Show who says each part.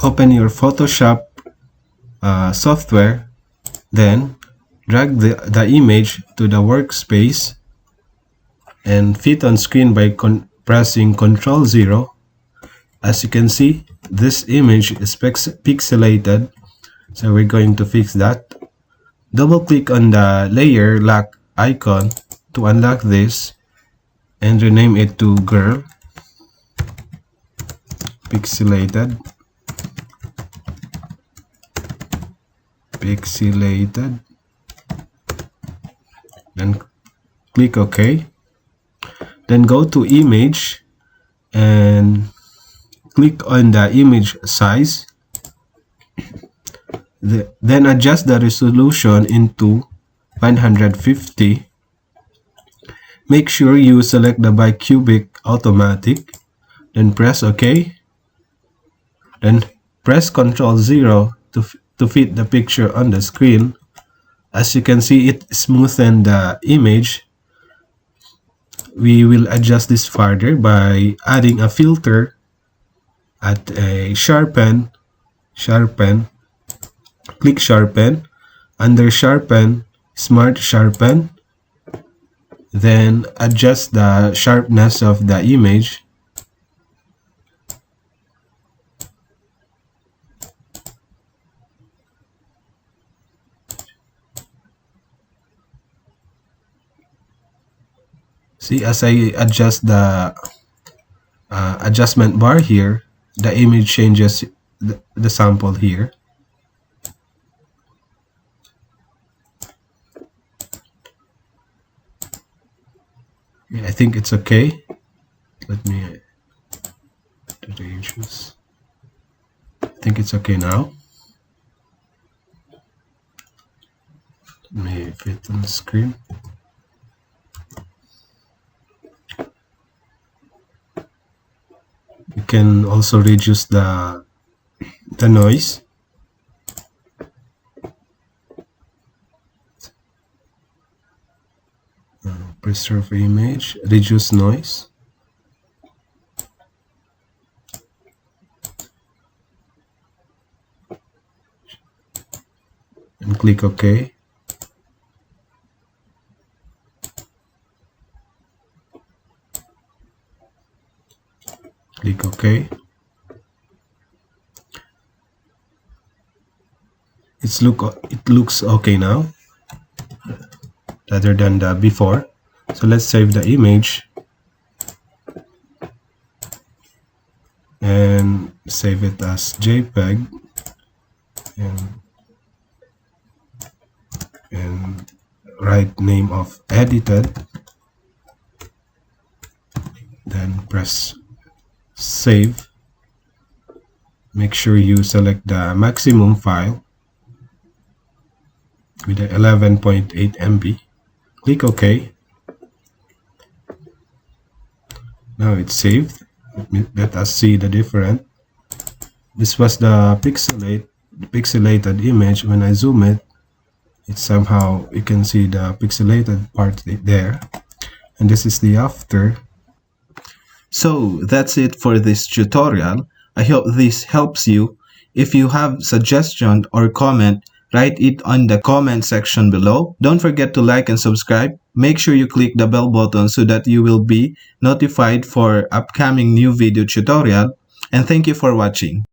Speaker 1: open your Photoshop software, then drag the image to the workspace and fit on screen by pressing Ctrl 0. As you can see, this image is pixelated, so we're going to fix that. Double click on the layer lock icon to unlock this and rename it to girl pixelated. Then click OK. Then go to image and click on the image size. Then adjust the resolution into 150. Make sure you select the bicubic automatic. Then press OK. Then press Ctrl 0 to fit the picture on the screen. As you can see, it smoothened the image. We will adjust this further by adding a filter at a sharpen. Click sharpen. Under sharpen, smart sharpen. Then adjust the sharpness of the image. See, as I adjust the adjustment bar here, the image changes the sample here. I think it's okay. Let me do the issues. I think it's okay now. Let me fit on the screen. You can also reduce the noise. Preserve image, reduce noise. And click OK. Click OK. It looks okay now, rather than the before. So let's save the image and save it as JPEG and write name of edited. Then press save. Make sure you select the maximum file with the 11.8 MB. Click OK. Now it's saved. Let us see the difference. This was the pixelated image. When I zoom it, it's somehow, you can see the pixelated part there. And this is the after. So that's it for this tutorial. I hope this helps you. If you have suggestion or comment, write it on the comment section below. Don't forget to like and subscribe. Make sure you click the bell button so that you will be notified for upcoming new video tutorial. And thank you for watching.